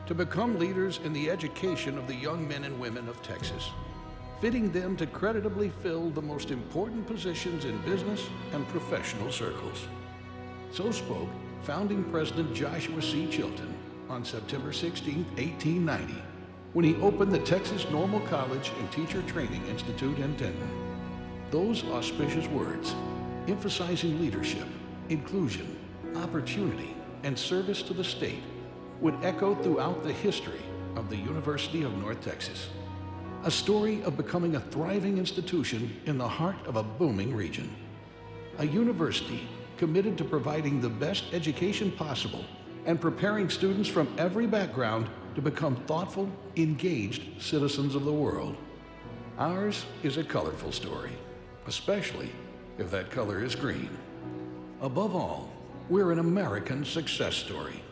to become leaders in the education of the young men and women of Texas, fitting them to creditably fill the most important positions in business and professional circles. So spoke founding President Joshua C. Chilton on September 16, 1890, when he opened the Texas Normal College and Teacher Training Institute in Denton. Those auspicious words, emphasizing leadership, inclusion, opportunity, and service to the state, would echo throughout the history of the University of North Texas. A story of becoming a thriving institution in the heart of a booming region. A university committed to providing the best education possible and preparing students from every background to become thoughtful, engaged citizens of the world. Ours is a colorful story, especially if that color is green. Above all, we're an American success story,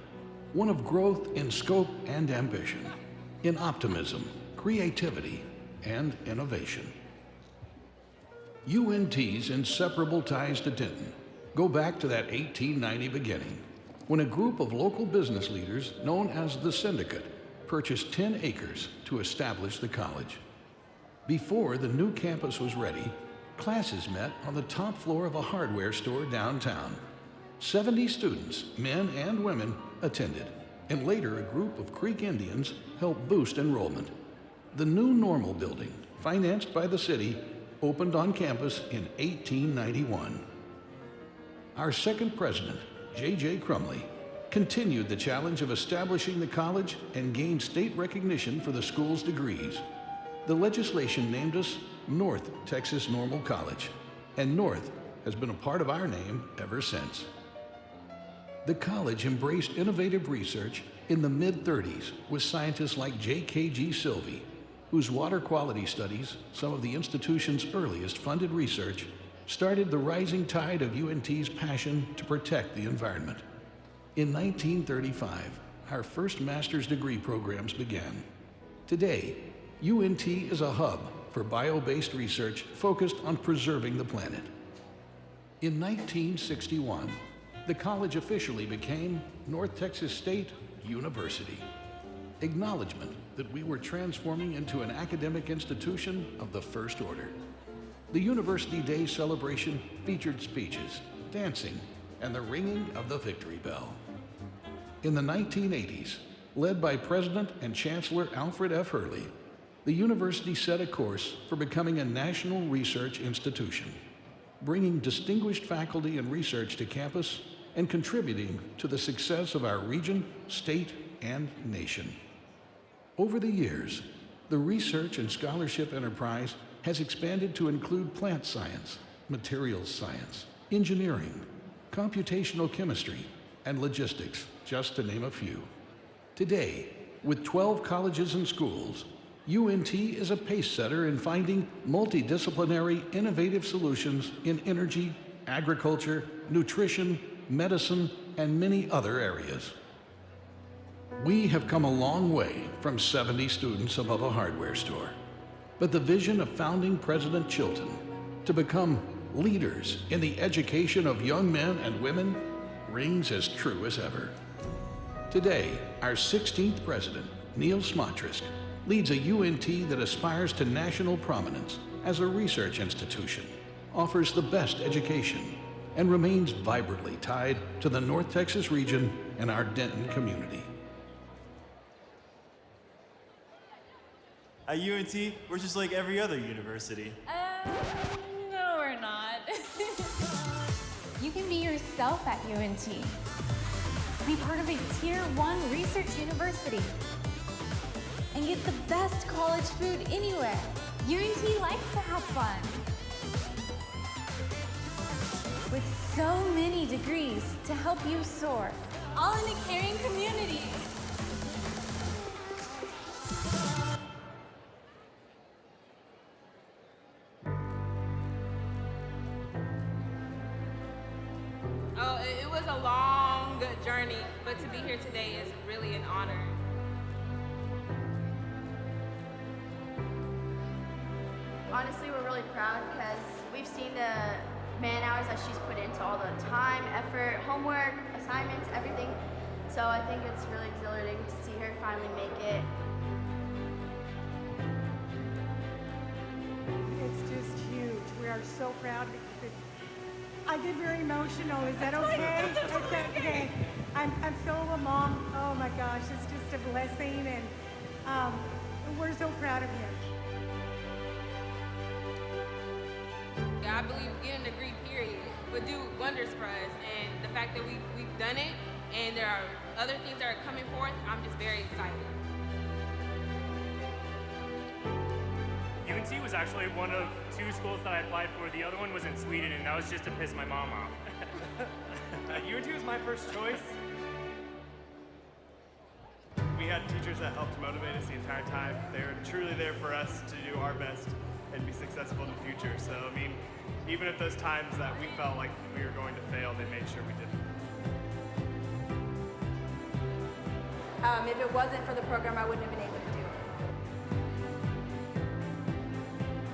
one of growth in scope and ambition, in optimism, creativity, and innovation. UNT's inseparable ties to Denton go back to that 1890 beginning, when a group of local business leaders known as the Syndicate purchased 10 acres to establish the college. Before the new campus was ready, classes met on the top floor of a hardware store downtown. 70 students, men and women, attended, and later a group of Creek Indians helped boost enrollment. The new Normal building, financed by the city, opened on campus in 1891. Our second president, J.J. Crumley, continued the challenge of establishing the college and gained state recognition for the school's degrees. The legislation named us North Texas Normal College, and North has been a part of our name ever since. The college embraced innovative research in the mid-30s with scientists like J.K.G. Silvey, whose water quality studies, some of the institution's earliest funded research, started the rising tide of UNT's passion to protect the environment. In 1935, our first master's degree programs began. Today, UNT is a hub for bio-based research focused on preserving the planet. In 1961, the college officially became North Texas State University. Acknowledgement that we were transforming into an academic institution of the first order. The University Day celebration featured speeches, dancing, and the ringing of the victory bell. In the 1980s, led by President and Chancellor Alfred F. Hurley, the university set a course for becoming a national research institution, bringing distinguished faculty and research to campus and contributing to the success of our region, state, and nation. Over the years, the research and scholarship enterprise has expanded to include plant science, materials science, engineering, computational chemistry, and logistics, just to name a few. Today, with 12 colleges and schools, UNT is a pace setter in finding multidisciplinary, innovative solutions in energy, agriculture, nutrition, medicine, and many other areas. We have come a long way from 70 students above a hardware store, but the vision of founding President Chilton to become leaders in the education of young men and women rings as true as ever. Today, our 16th president, Neil Smotrisk, leads a UNT that aspires to national prominence as a research institution, offers the best education, and remains vibrantly tied to the North Texas region and our Denton community. At UNT, we're just like every other university. No, we're not. You can be yourself at UNT. Be part of a Tier 1 research university. And get the best college food anywhere. UNT likes to have fun. With so many degrees to help you soar. All in a caring community. Oh, it was a long journey, but to be here today is really an honor. Honestly, we're really proud because we've seen the man hours that she's put into all the time, effort, homework, assignments, everything. So I think it's really exhilarating to see her finally make it. It's just huge. We are so proud because I get very emotional. Is that okay? It's okay. I'm so a mom. Oh my gosh, it's just a blessing, and we're so proud of him. I believe getting a degree, period, would do wonders for us. And the fact that we've done it, and there are other things that are coming forth, I'm just very excited. UNT was actually one of 2 schools that I applied for. The other one was in Sweden, and that was just to piss my mom off. UNT was my first choice. We had teachers that helped motivate us the entire time. They were truly there for us to do our best and be successful in the future. So, I mean, even at those times that we felt like we were going to fail, they made sure we didn't. If it wasn't for the program, I wouldn't have been able to do it.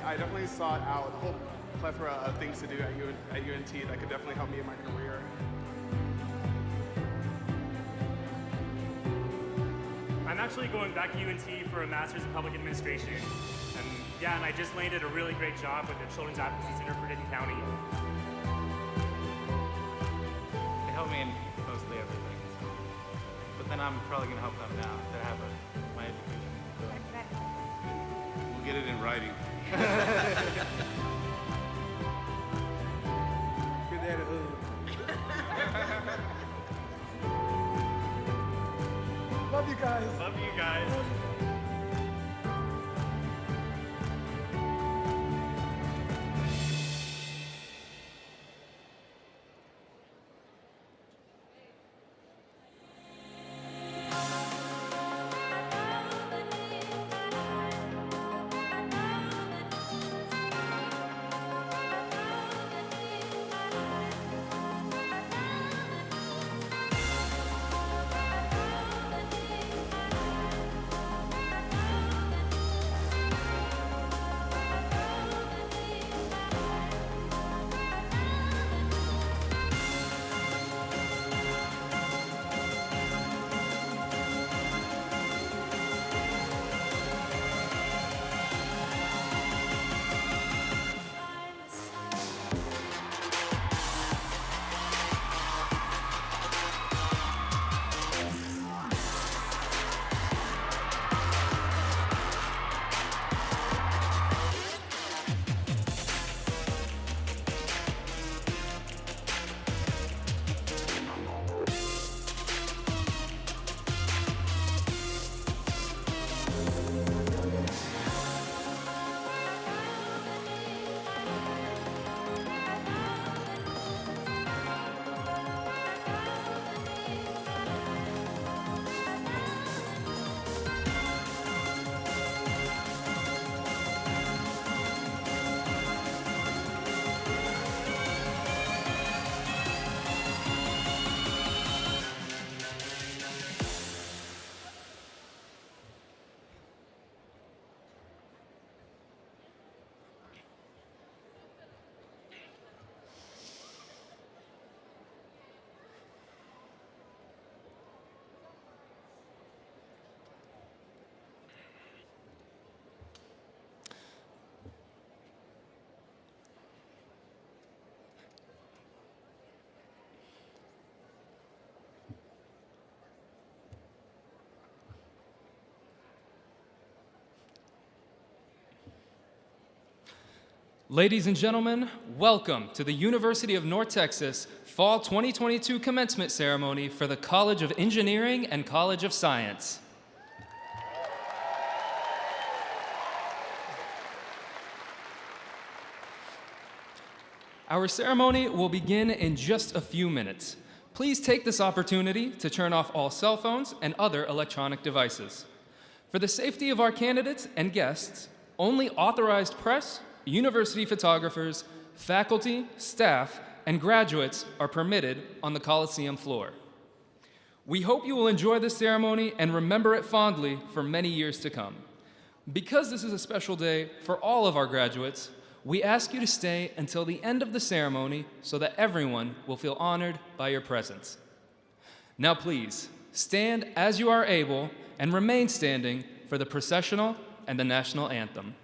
I definitely sought out a whole plethora of things to do at UNT that could definitely help me in my career. I'm actually going back to UNT for a Master's in Public Administration. And I just landed a really great job with the Children's Advocacy Center for Denton County. They help me in mostly everything. But then I'm probably going to help them now to have my education. We'll get it in writing. Good day to hood. Love you guys. Love you guys. Ladies and gentlemen, welcome to the University of North Texas Fall 2022 Commencement Ceremony for the College of Engineering and College of Science. Our ceremony will begin in just a few minutes. Please take this opportunity to turn off all cell phones and other electronic devices. For the safety of our candidates and guests, only authorized press, university photographers, faculty, staff, and graduates are permitted on the Coliseum floor. We hope you will enjoy this ceremony and remember it fondly for many years to come. Because this is a special day for all of our graduates, we ask you to stay until the end of the ceremony so that everyone will feel honored by your presence. Now please, stand as you are able and remain standing for the processional and the national anthem.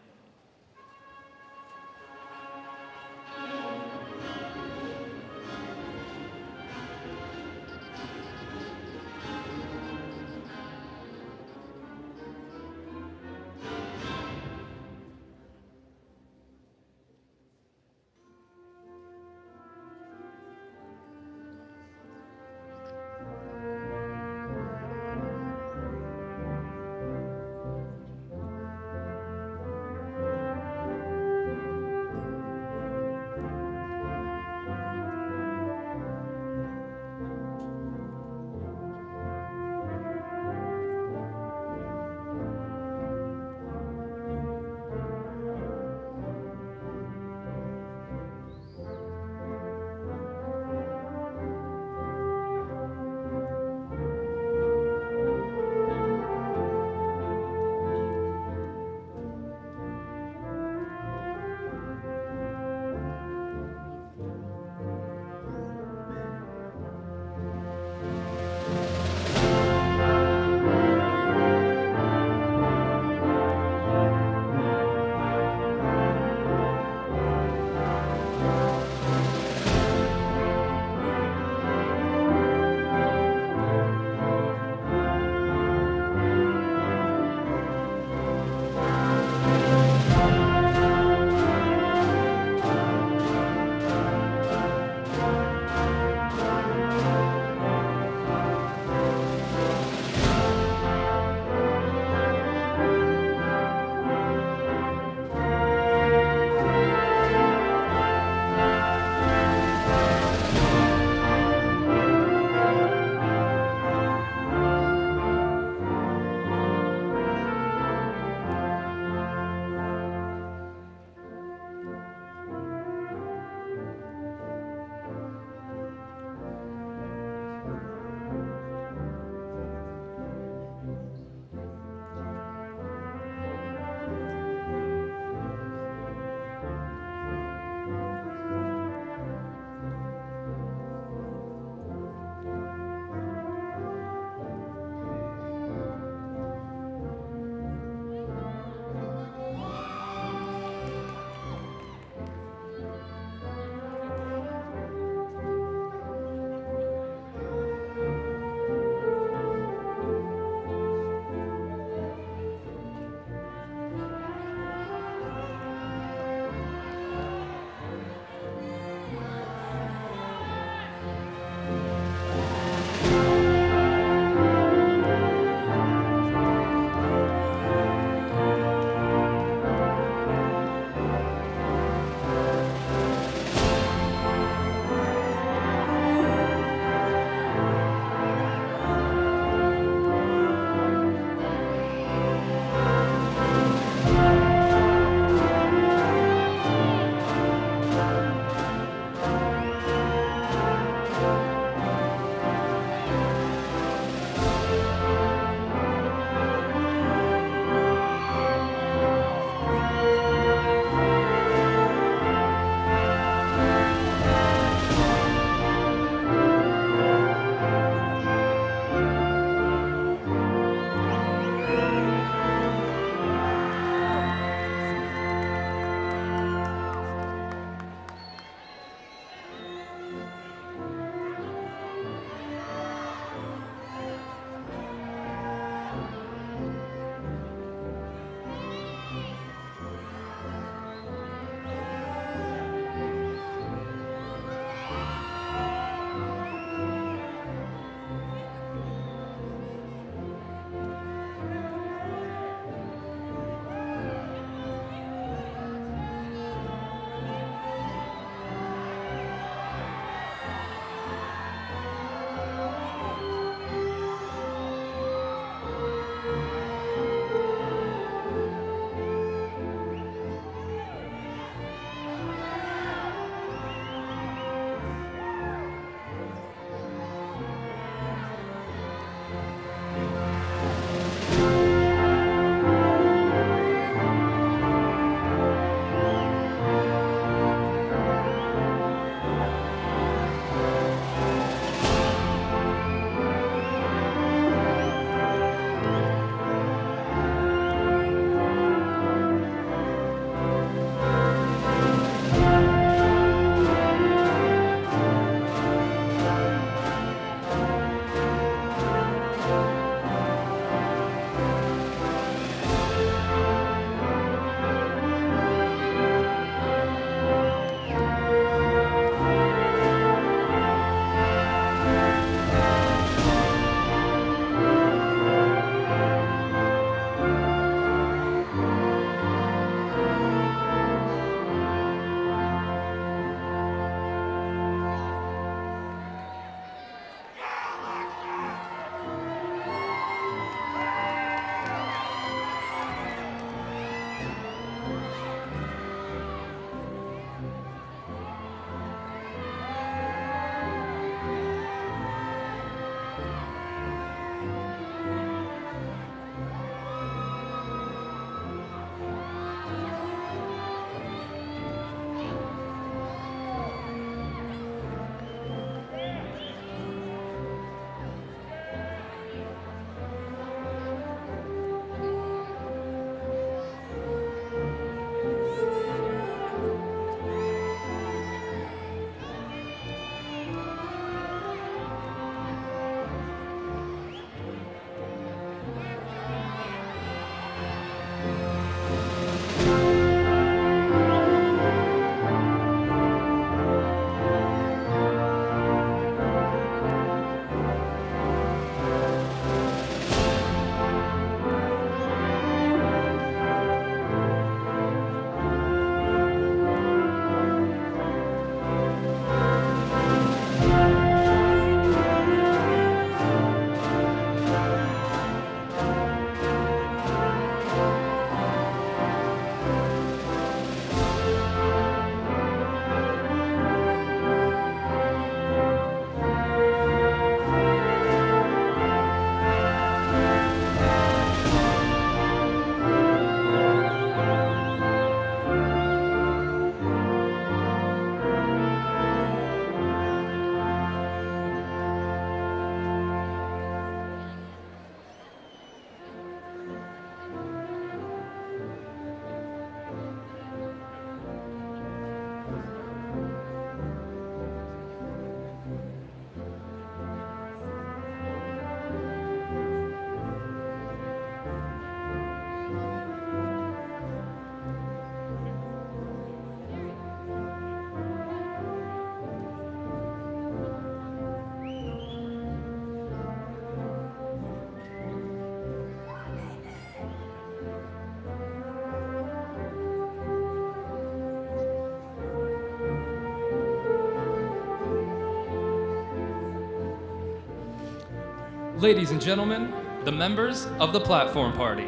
Ladies and gentlemen, the members of the Platform Party.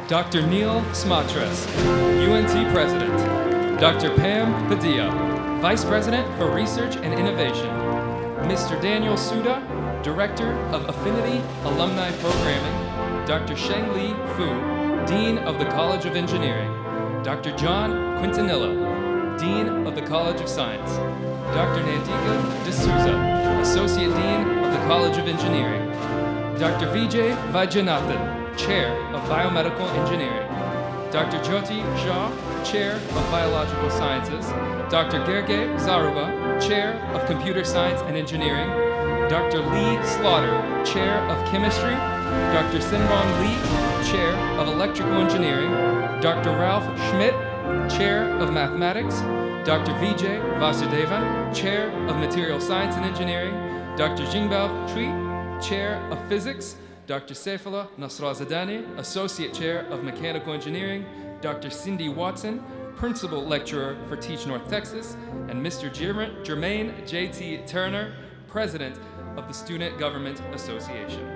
Dr. Neil Smatres, UNT President. Dr. Pam Padilla, Vice President for Research and Innovation. Mr. Daniel Suda, Director of Affinity Alumni Programming. Dr. Sheng-Li Fu, Dean of the College of Engineering. Dr. John Quintanilla, Dean of the College of Science. Dr. Nandika D'Souza, Associate Dean of the College of Engineering. Dr. Vijay Vaidyanathan, Chair of Biomedical Engineering. Dr. Jyoti Jha, Chair of Biological Sciences. Dr. Gerge Zaruba, Chair of Computer Science and Engineering. Dr. Lee Slaughter, Chair of Chemistry. Dr. Sinron Lee, Chair of Electrical Engineering. Dr. Ralph Schmidt, Chair of Mathematics. Dr. Vijay Vasudevan, Chair of Material Science and Engineering. Dr. Jingbao Tri, Chair of Physics. Dr. Saifullah Nasrazadani, Associate Chair of Mechanical Engineering. Dr. Cindy Watson, Principal Lecturer for Teach North Texas. And Mr. Jermaine J.T. Turner, President of the Student Government Association.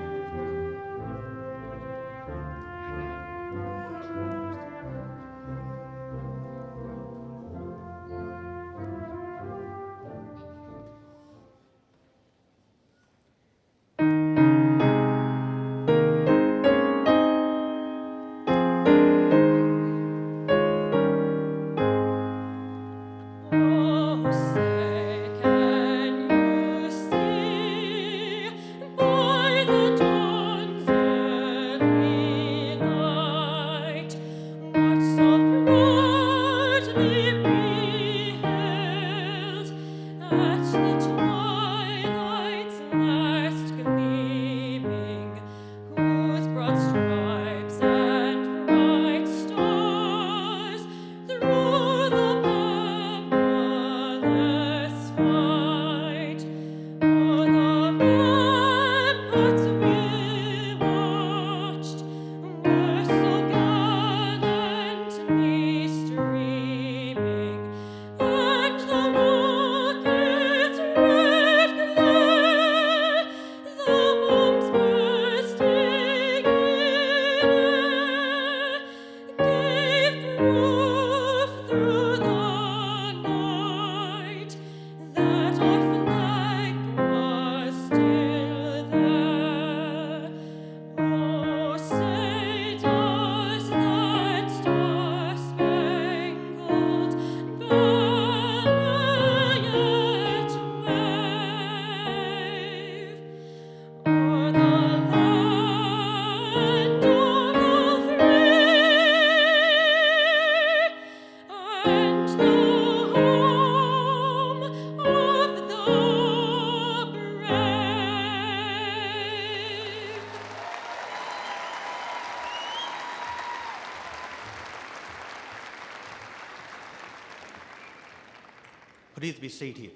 Please be seated.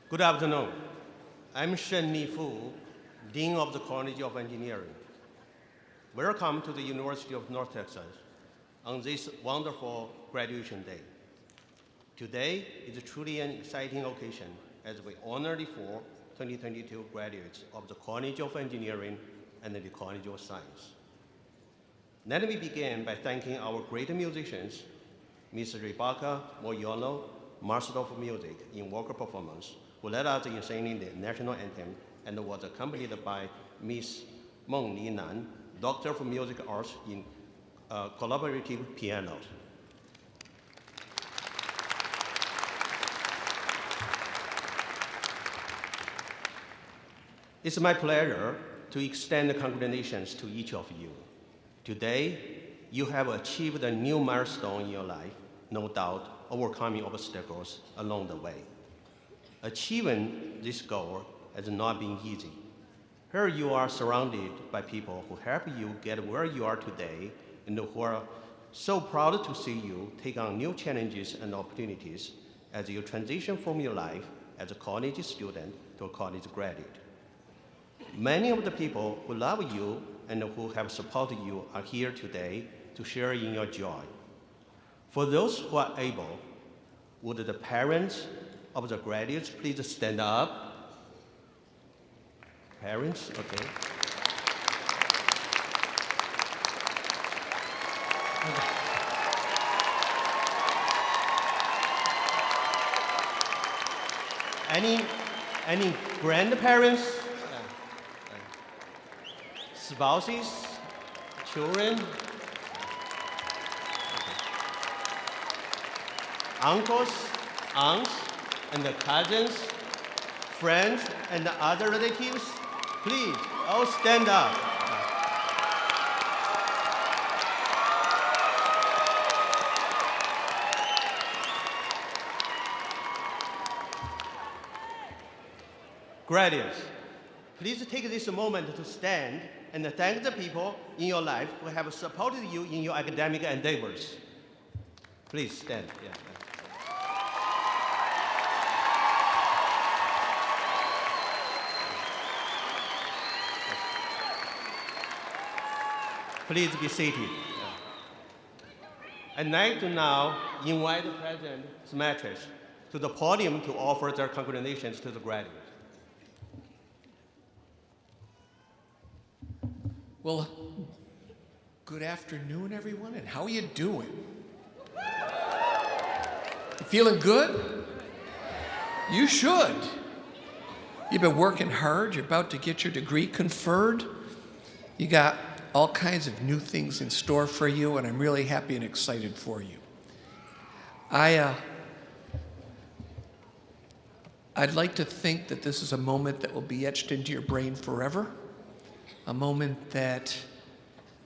Good afternoon. I'm Sheng-Li Fu, Dean of the College of Engineering. Welcome to the University of North Texas on this wonderful graduation day. Today is truly an exciting occasion as we honor the four 2022 graduates of the College of Engineering and the College of Science. Let me begin by thanking our great musicians, Ms. Rebecca Moyolo, Master of Music in Vocal Performance, who led us in singing the national anthem and was accompanied by Ms. Meng Li Nan, Doctor of Music Arts in collaborative piano. It's my pleasure to extend congratulations to each of you. Today, you have achieved a new milestone in your life, no doubt overcoming obstacles along the way. Achieving this goal has not been easy. Here you are surrounded by people who help you get where you are today and who are so proud to see you take on new challenges and opportunities as you transition from your life as a college student to a college graduate. Many of the people who love you and who have supported you are here today to share in your joy. For those who are able, would the parents of the graduates please stand up? Parents, okay. Any grandparents, spouses, children, uncles, aunts, and the cousins, friends, and the other relatives? Please, all stand up. Graduates, please take this moment to stand and thank the people in your life who have supported you in your academic endeavors. Please stand. Yeah. Please be seated. I'd like to now invite President Smatrich to the podium to offer their congratulations to the graduates. Well, good afternoon, everyone, and how are you doing? You feeling good? You should. You've been working hard. You're about to get your degree conferred. You got all kinds of new things in store for you, and I'm really happy and excited for you. I'd like to think that this is a moment that will be etched into your brain forever. A moment that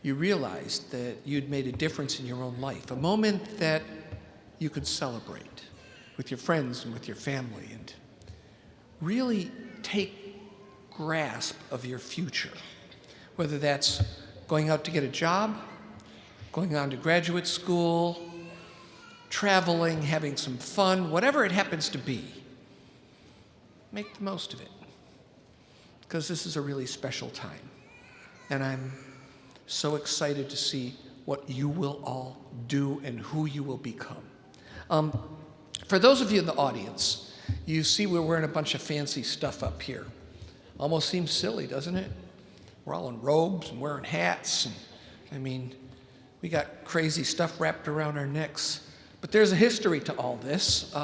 you realized that you'd made a difference in your own life. A moment that you could celebrate with your friends and with your family and really take grasp of your future. Whether that's going out to get a job, going on to graduate school, traveling, having some fun, whatever it happens to be, make the most of it. Because this is a really special time. And I'm so excited to see what you will all do and who you will become. For those of you in the audience, you see we're wearing a bunch of fancy stuff up here. Almost seems silly, doesn't it? We're all in robes and wearing hats. And, I mean, we got crazy stuff wrapped around our necks. But there's a history to all this.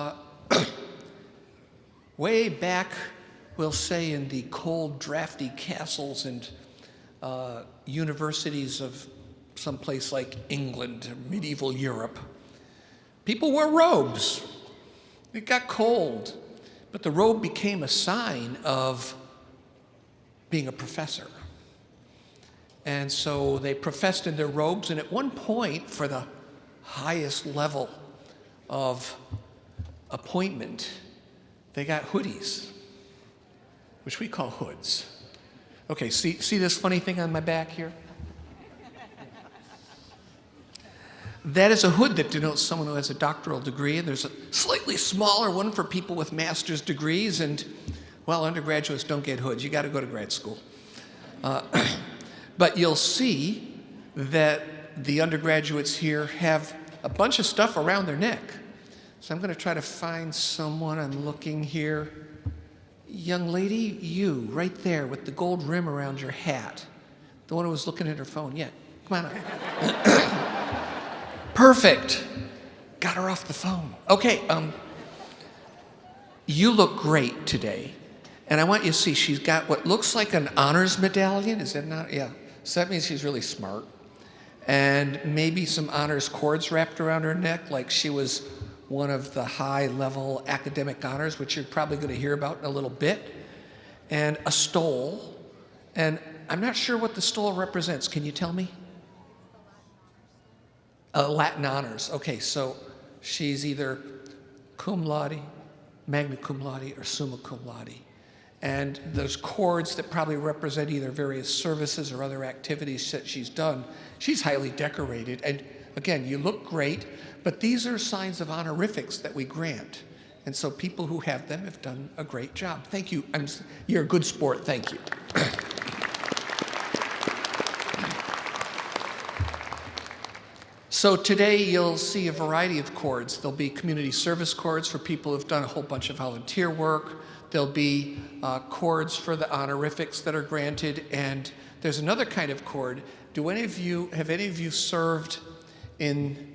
Way back, we'll say, in the cold, drafty castles and universities of someplace like England or medieval Europe, people wore robes. It got cold, but the robe became a sign of being a professor. And so they professed in their robes, and at one point, for the highest level of appointment, they got hoodies, which we call hoods. Okay, see this funny thing on my back here? That is a hood that denotes someone who has a doctoral degree, and there's a slightly smaller one for people with master's degrees, and, well, undergraduates don't get hoods. You got to go to grad school. But you'll see that the undergraduates here have a bunch of stuff around their neck. So I'm going to try to find someone. I'm looking here. Young lady, you, right there with the gold rim around your hat. The one who was looking at her phone. Yeah, come on up. Perfect. Got her off the phone. Okay, you look great today. And I want you to see, she's got what looks like an honors medallion. Is that not? Yeah. So that means she's really smart. And maybe some honors cords wrapped around her neck, like she was one of the high-level academic honors, which you're probably going to hear about in a little bit, and a stole. And I'm not sure what the stole represents. Can you tell me? Latin honors. Okay, so she's either cum laude, magna cum laude, or summa cum laude. And those cords that probably represent either various services or other activities that she's done. She's highly decorated. And again, you look great, but these are signs of honorifics that we grant. And so people who have them have done a great job. Thank you. You're a good sport. Thank you. So today you'll see a variety of cords. There'll be community service cords for people who've done a whole bunch of volunteer work. There'll be cords for the honorifics that are granted, and there's another kind of cord. Have any of you served in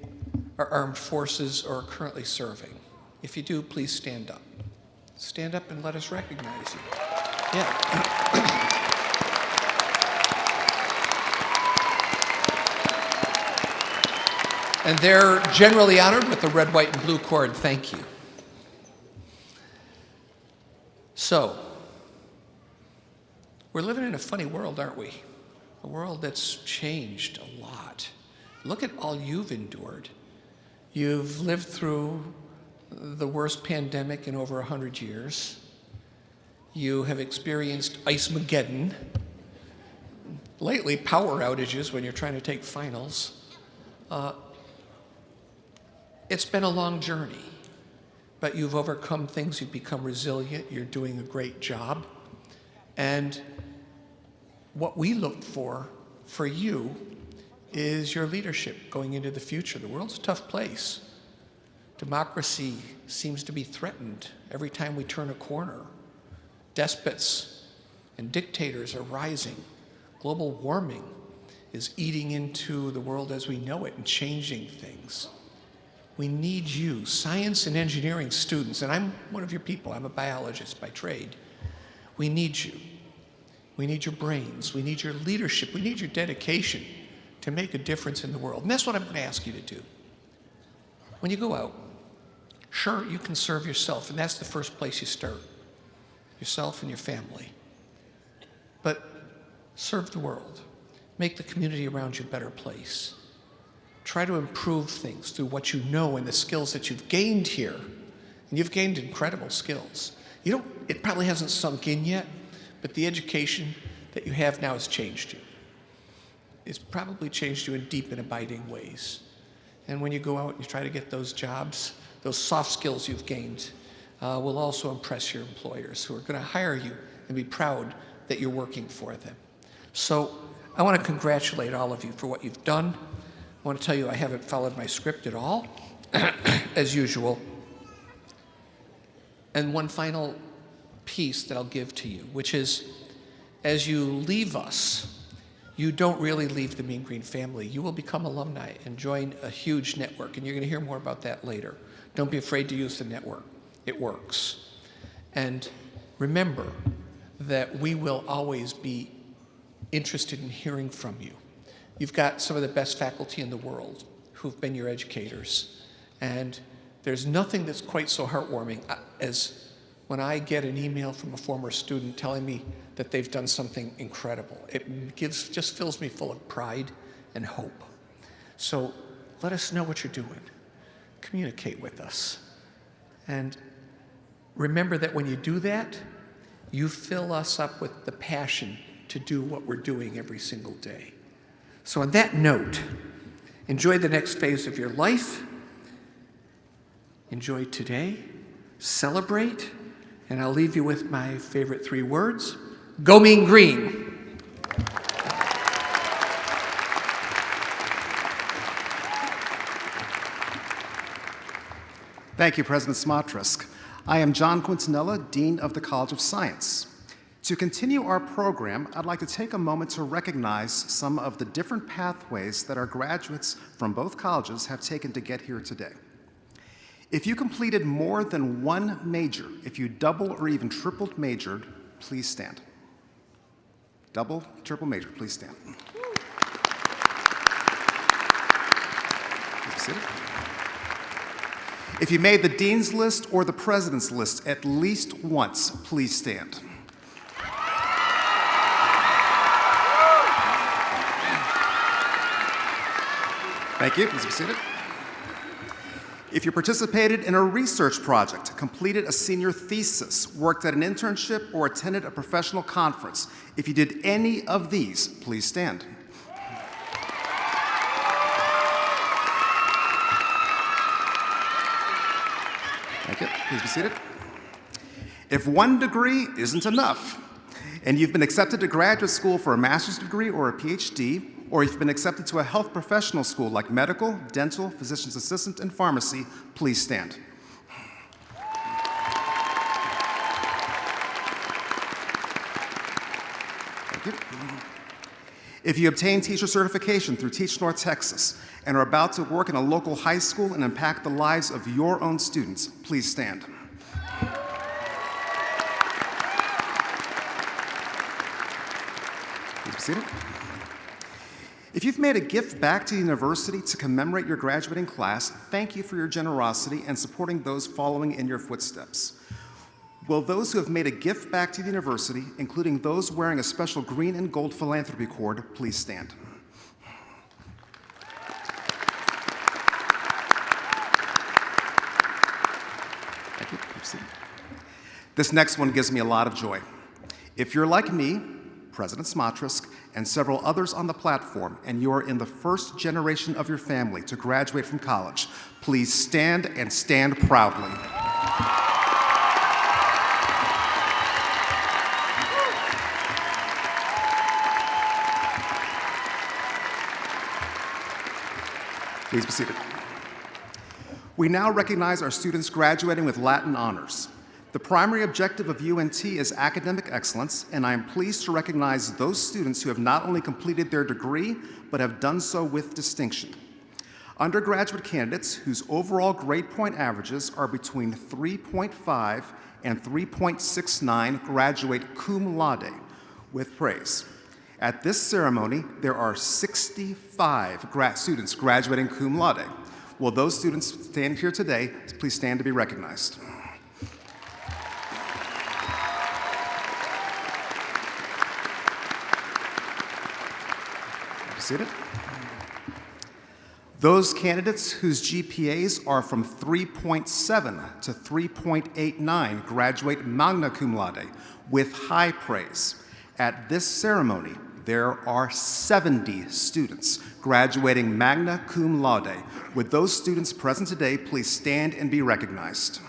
our armed forces or are currently serving? If you do, please stand up. Stand up and let us recognize you. Yeah. And they're generally honored with the red, white, and blue cord. Thank you. So, we're living in a funny world, aren't we? A world that's changed a lot. Look at all you've endured. You've lived through the worst pandemic in over 100 years. You have experienced Ice-Mageddon. Lately, power outages when you're trying to take finals. It's been a long journey, but you've overcome things, you've become resilient, you're doing a great job. And what we look for you is your leadership going into the future. The world's a tough place. Democracy seems to be threatened every time we turn a corner. Despots and dictators are rising. Global warming is eating into the world as we know it and changing things. We need you, science and engineering students, and I'm one of your people, I'm a biologist by trade. We need you. We need your brains, we need your leadership, we need your dedication to make a difference in the world. And that's what I'm going to ask you to do. When you go out, sure, you can serve yourself, and that's the first place you start. Yourself and your family. But serve the world. Make the community around you a better place. Try to improve things through what you know and the skills that you've gained here. And you've gained incredible skills. It probably hasn't sunk in yet, but the education that you have now has changed you. It's probably changed you in deep and abiding ways. And when you go out and you try to get those jobs, those soft skills you've gained will also impress your employers who are going to hire you and be proud that you're working for them. So I want to congratulate all of you for what you've done. I want to tell you I haven't followed my script at all, as usual. And one final piece that I'll give to you, which is, as you leave us, you don't really leave the Mean Green family. You will become alumni and join a huge network, and you're going to hear more about that later. Don't be afraid to use the network. It works. And remember that we will always be interested in hearing from you. You've got some of the best faculty in the world who've been your educators. And there's nothing that's quite so heartwarming as when I get an email from a former student telling me that they've done something incredible. It just fills me full of pride and hope. So let us know what you're doing. Communicate with us. And remember that when you do that, you fill us up with the passion to do what we're doing every single day. So on that note, enjoy the next phase of your life. Enjoy today. Celebrate. And I'll leave you with my favorite 3 words. Go Mean Green. Thank you, President Smotrisk. I am John Quintanilla, Dean of the College of Science. To continue our program, I'd like to take a moment to recognize some of the different pathways that our graduates from both colleges have taken to get here today. If you completed more than one major, if you double or even tripled majored, please stand. Double, triple major, please stand. If you made the Dean's List or the President's List at least once, please stand. Thank you. Please be seated. If you participated in a research project, completed a senior thesis, worked at an internship, or attended a professional conference, if you did any of these, please stand. Thank you. Please be seated. If one degree isn't enough, and you've been accepted to graduate school for a master's degree or a PhD, or if you've been accepted to a health professional school like medical, dental, physician's assistant, and pharmacy, please stand. Thank you. If you obtain teacher certification through Teach North Texas and are about to work in a local high school and impact the lives of your own students, please stand. Please be seated. If you've made a gift back to the university to commemorate your graduating class, thank you for your generosity and supporting those following in your footsteps. Will those who have made a gift back to the university, including those wearing a special green and gold philanthropy cord, please stand. Thank you. Proceed. This next one gives me a lot of joy. If you're like me, President Smatrask, and several others on the platform, and you're in the first generation of your family to graduate from college, please stand and stand proudly. Please be seated. We now recognize our students graduating with Latin honors. The primary objective of UNT is academic excellence, and I am pleased to recognize those students who have not only completed their degree, but have done so with distinction. Undergraduate candidates whose overall grade point averages are between 3.5 and 3.69 graduate cum laude with praise. At this ceremony, there are 65 students graduating cum laude. Will those students stand here today? Please stand to be recognized. Be seated. Those candidates whose GPAs are from 3.7 to 3.89 graduate magna cum laude with high praise. At this ceremony, there are 70 students graduating magna cum laude. Would those students present today please stand and be recognized?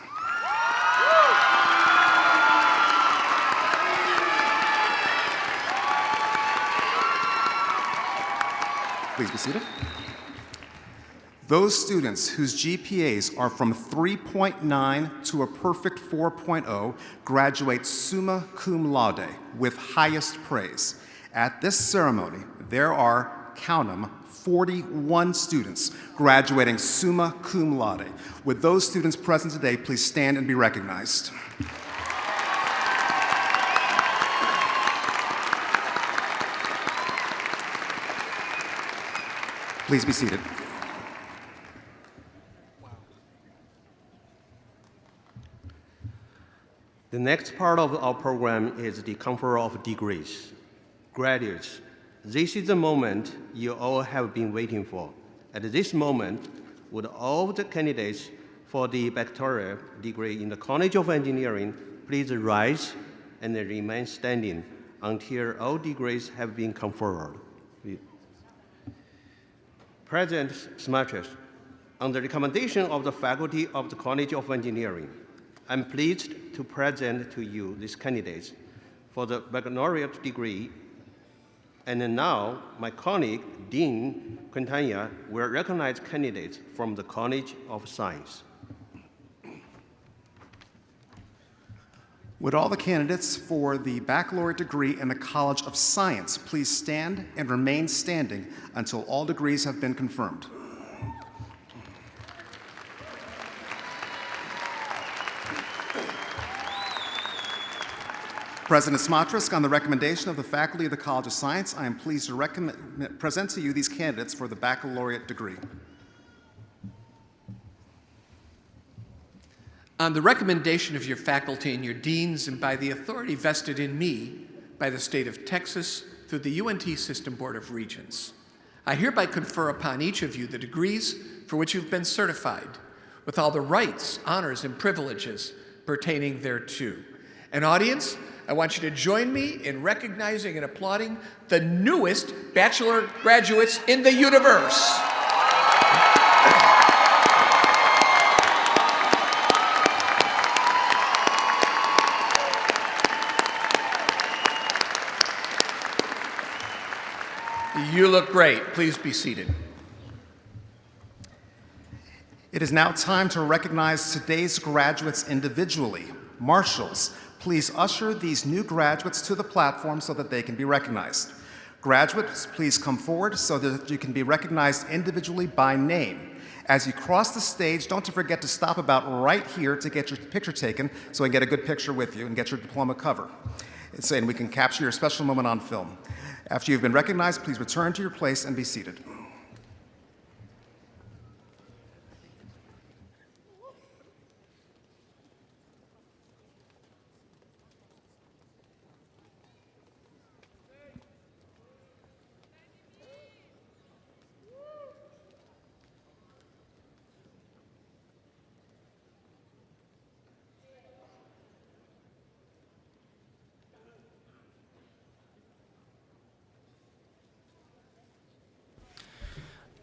Please be seated. Those students whose GPAs are from 3.9 to a perfect 4.0 graduate summa cum laude with highest praise. At this ceremony, there are, count them, 41 students graduating summa cum laude. Would those students present today please stand and be recognized? Please be seated. The next part of our program is the confer of degrees. Graduates, this is the moment you all have been waiting for. At this moment, would all the candidates for the baccalaureate degree in the College of Engineering please rise and remain standing until all degrees have been conferred. President Smatrask, on the recommendation of the faculty of the College of Engineering, I'm pleased to present to you these candidates for the baccalaureate degree. And now, my colleague, Dean Quintana, will recognize candidates from the College of Science. Would all the candidates for the baccalaureate degree in the College of Science please stand and remain standing until all degrees have been confirmed? President Smatrask, on the recommendation of the faculty of the College of Science, I am pleased to present to you these candidates for the baccalaureate degree. On the recommendation of your faculty and your deans, and by the authority vested in me by the state of Texas through the UNT System Board of Regents, I hereby confer upon each of you the degrees for which you've been certified, with all the rights, honors, and privileges pertaining thereto. An audience, I want you to join me in recognizing and applauding the newest bachelor graduates in the universe. You look great. Please be seated. It is now time to recognize today's graduates individually. Marshals, please usher these new graduates to the platform so that they can be recognized. Graduates, please come forward so that you can be recognized individually by name. As you cross the stage, don't forget to stop about right here to get your picture taken so we can get a good picture with you and get your diploma cover. And we can capture your special moment on film. After you've been recognized, please return to your place and be seated.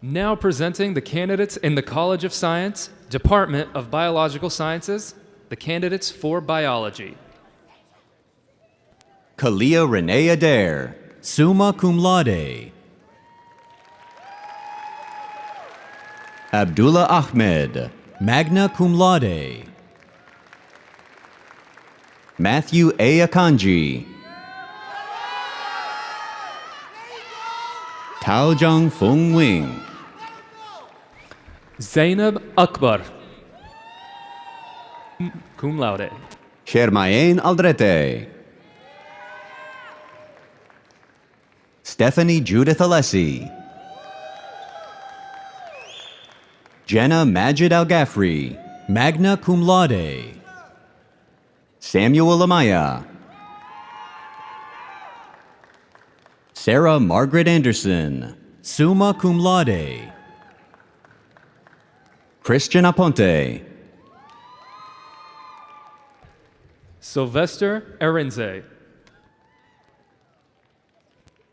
Now presenting the candidates in the College of Science, Department of Biological Sciences, the candidates for biology. Kalia Renee Adair, summa cum laude. Abdullah Ahmed, magna cum laude. Matthew A. Akanji. Taojong Fung Wing. Zainab Akbar, cum laude. Shermayen Aldrete. Stephanie Judith Alessi. Jenna Majid Al-Ghafri, magna cum laude. Samuel Amaya. Sarah Margaret Anderson, summa cum laude. Christian Aponte. Sylvester Arinze.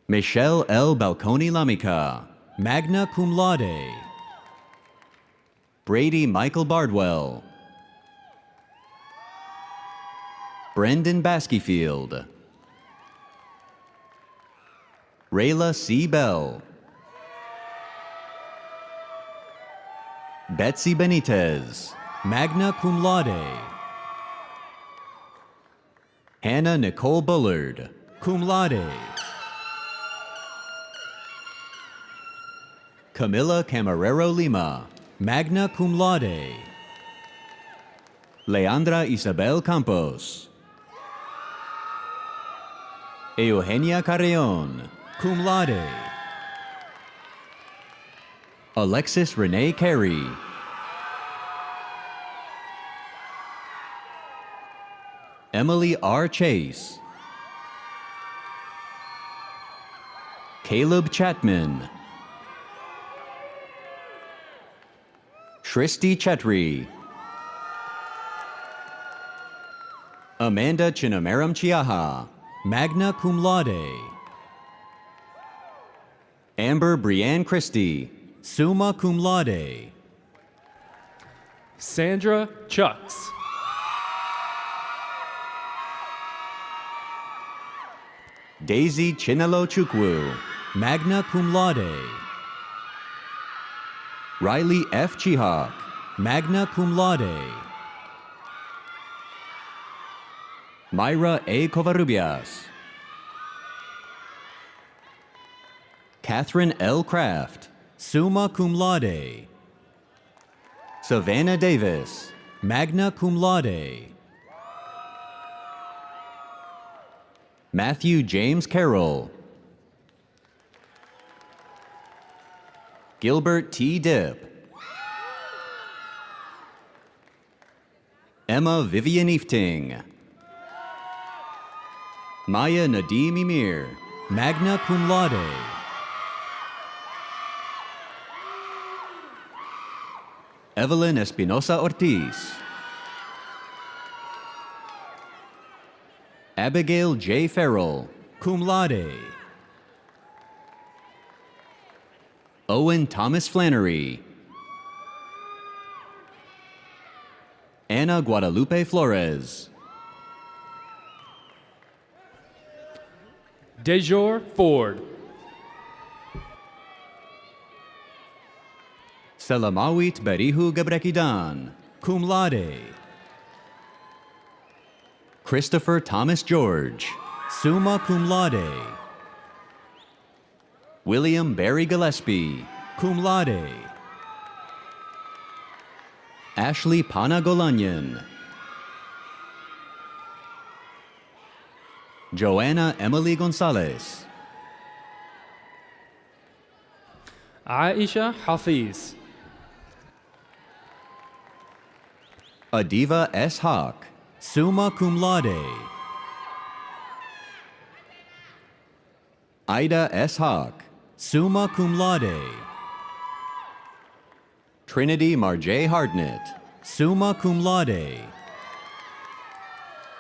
Michelle L. Balconi Lamica, magna cum laude. Brady Michael Bardwell. Brendan Baskyfield. Rayla C. Bell. Betsy Benitez, magna cum laude. Hannah Nicole Bullard, cum laude. Camila Camarero Lima, magna cum laude. Leandra Isabel Campos. Eugenia Carreon, cum laude. Alexis Renee Carey. Emily R. Chase. Caleb Chapman. Shristi Chetri. Amanda Chinamaram Chiaha, magna cum laude. Amber Brianne Christie, summa cum laude. Sandra Chucks. Daisy Chinelo Chukwu, magna cum laude. Riley F. Chihak, magna cum laude. Myra A. Covarrubias. Catherine L. Kraft, summa cum laude. Savannah Davis, magna cum laude. Matthew James Carroll. Gilbert T. Dipp. Emma Vivian Ifting. Maya Nadim Emir, magna cum laude. Evelyn Espinosa Ortiz. Abigail J. Farrell, cum laude. Owen Thomas Flannery. Anna Guadalupe Flores. Dejor Ford. Selamawit Berihu Gebrekidan, cum laude. Christopher Thomas George, summa cum laude. William Barry Gillespie, cum laude. Ashley Panagolanyan. Joanna Emily Gonzalez. Aisha Hafiz. Adiva S. Hawk, summa cum laude. Ida S. Hawk, summa cum laude. Trinity Marjay Hardnett, summa cum laude.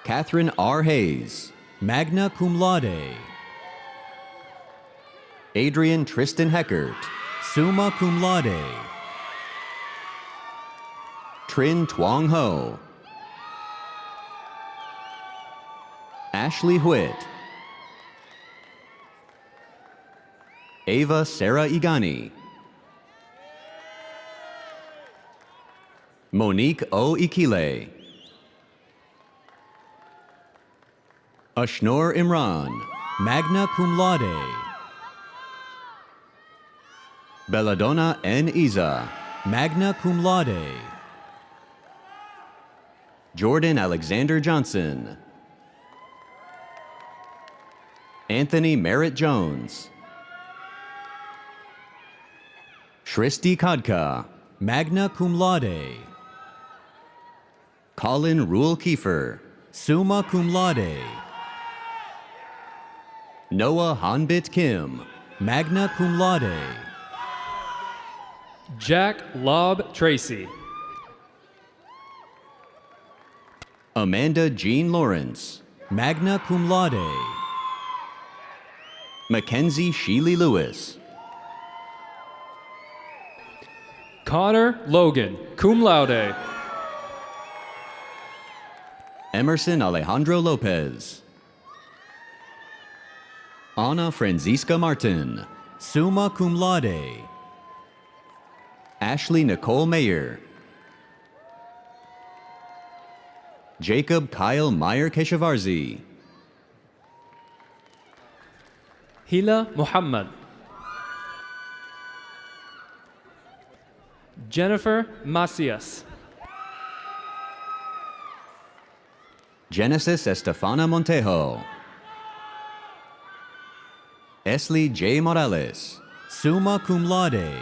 Catherine R. Hayes, magna cum laude. Adrian Tristan Heckert, summa cum laude. Trin Tuong Ho. Ashley Huit. Ava Sarah Igani. Monique O. Ikile. Ashnor Imran, magna cum laude. Belladonna N. Isa, magna cum laude. Jordan Alexander Johnson. Anthony Merritt Jones. Shristi Kadka, magna cum laude. Colin Rule Kiefer, summa cum laude. Noah Hanbit Kim, magna cum laude. Jack Lob Tracy. Amanda Jean Lawrence, magna cum laude. Mackenzie Sheely Lewis. Connor Logan, cum laude. Emerson Alejandro Lopez. Ana Francisca Martin, summa cum laude. Ashley Nicole Mayer. Jacob Kyle Meyer Keshavarzi. Hila Muhammad. Jennifer Macias. Genesis Estefana Montejo. Esli J. Morales, summa cum laude.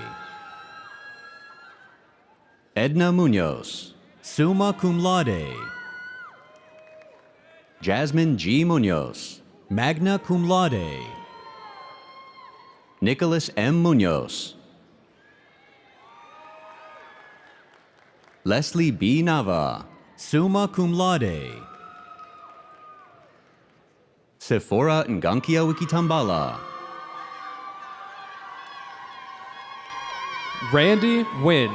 Edna Munoz, summa cum laude. Jasmine G. Munoz, magna cum laude. Nicholas M. Munoz. Leslie B. Nava, summa cum laude. Sephora Ngankia Wikitambala. Randy Wynn.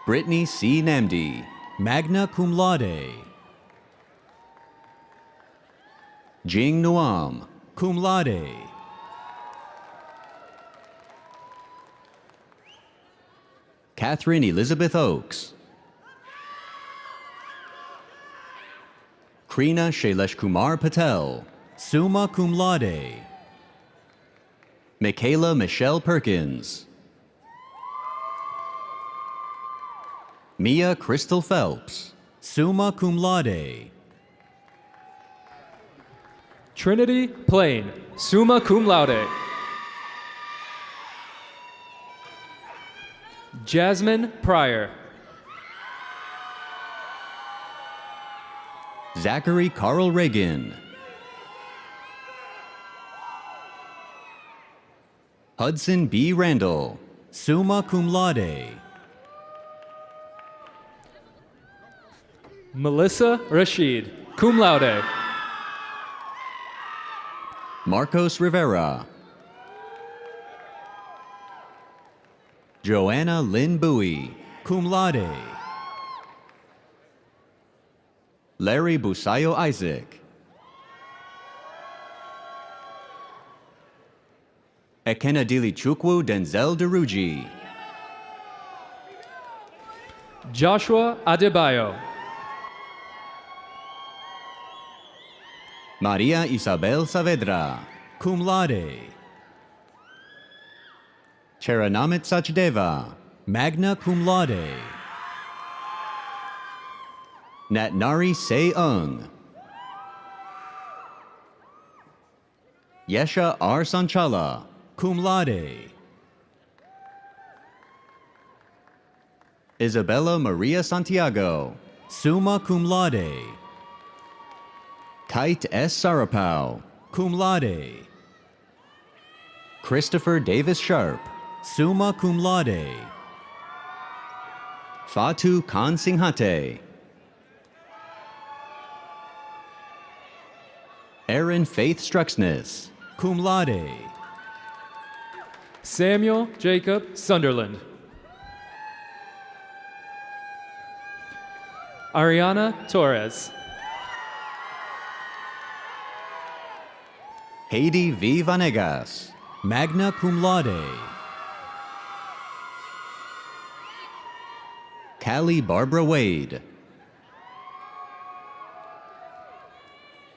Brittany C. Namdi, magna cum laude. Jing Nuam, cum laude. Catherine Elizabeth Oakes. Krina Shailesh Kumar Patel, summa cum laude. Michaela Michelle Perkins. Mia Crystal Phelps, summa cum laude. Trinity Plain, summa cum laude. Jasmine Pryor. Zachary Carl Reagan. Hudson B. Randall, summa cum laude. Melissa Rashid, cum laude. Marcos Rivera. Joanna Lynn Bowie, cum laude. Larry Busayo Isaac. Ekenadilichukwu Denzel Deruji. Joshua Adebayo. Maria Isabel Saavedra, cum laude. Charanamit Sachdeva, magna cum laude. Natnari Seung. Yesha R. Sanchala, cum laude. Isabella Maria Santiago, summa cum laude. Kite S. Sarapau, cum laude. Christopher Davis Sharp, summa cum laude. Fatu Khan Singhate. Aaron Faith Struxness, cum laude. Samuel Jacob Sunderland. Ariana Torres. Heidi V. Vanegas, magna cum laude. Callie Barbara Wade.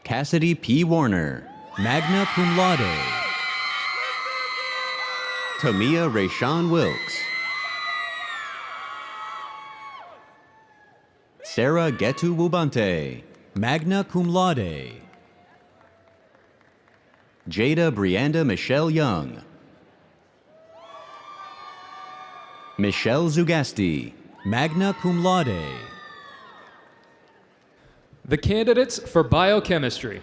Cassidy P. Warner, magna cum laude. Tamia Rayshawn Wilkes. Sarah Getu Wubante, magna cum laude. Jada Brianda Michelle Young. Michelle Zugasti, magna cum laude. The candidates for biochemistry.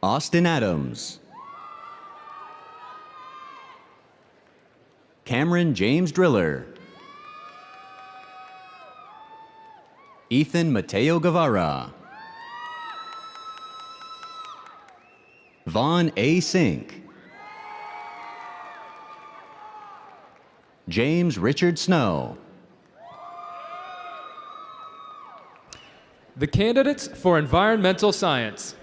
Austin Adams. Cameron James Driller. Ethan Mateo Guevara. Vaughn A. Sink. James Richard Snow. The candidates for environmental science.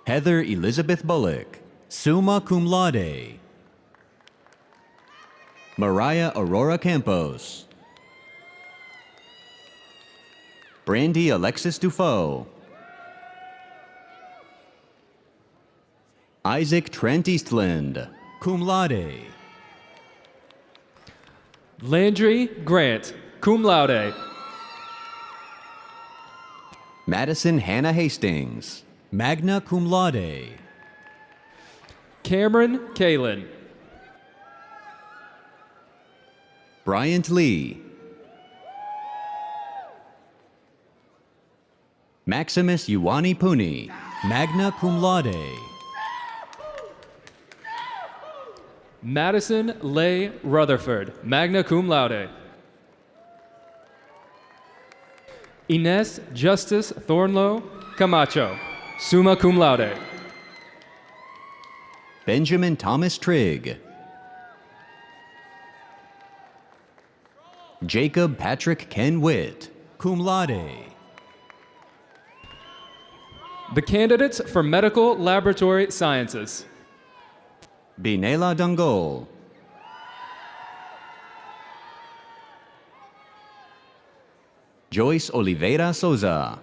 Heather Elizabeth Bullock, summa cum laude. Mariah Aurora Campos. Brandy Alexis Dufault. Isaac Trent Eastland, cum laude. Landry Grant, cum laude. Madison Hannah Hastings, magna cum laude. Cameron Kalin. Bryant Lee. Maximus Yuani Puni, magna cum laude. Madison Leigh Rutherford, magna cum laude. Ines Justice Thornlow Camacho, summa cum laude. Benjamin Thomas Trigg. Jacob Patrick Ken Witt, cum laude. The candidates for medical laboratory sciences. Binela Dungol. Joyce Oliveira Souza.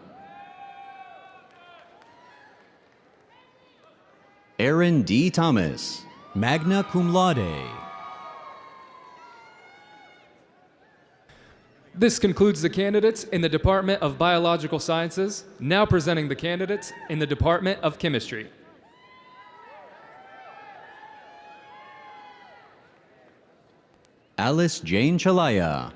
Aaron D. Thomas, magna cum laude. This concludes the candidates in the Department of Biological Sciences. Now presenting the candidates in the Department of Chemistry. Alice Jane Chalaya.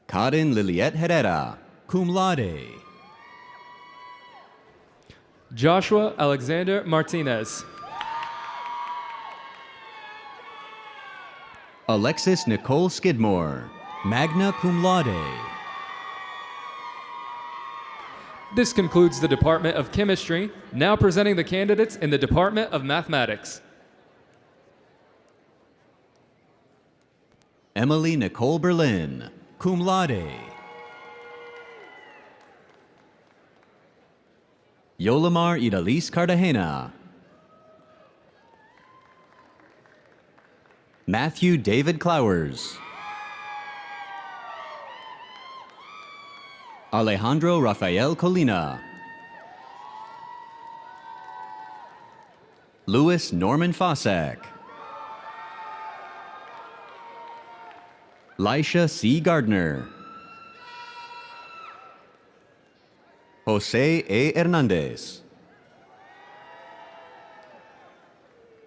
Karen Liliette Herrera, cum laude. Joshua Alexander Martinez. Alexis Nicole Skidmore, magna cum laude. This concludes the Department of Chemistry. Now presenting the candidates in the Department of Mathematics. Emily Nicole Berlin, cum laude. Yolimar Idalis Cartagena. Matthew David Clowers. Alejandro Rafael Colina. Louis Norman Fosak. Lisha C. Gardner. Jose A. Hernandez.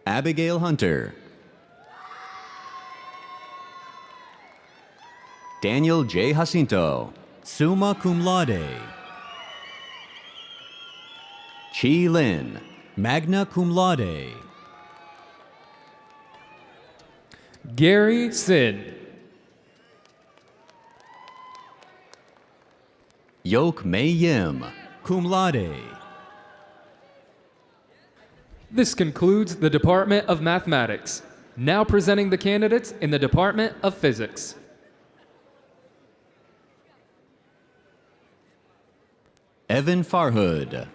Abigail Hunter. Daniel J. Jacinto, summa cum laude. Chi Lin, magna cum laude. Gary Sid. Yok Mei Yim, cum laude. This concludes the Department of Mathematics. Now presenting the candidates in the Department of Physics. Evan Farhood.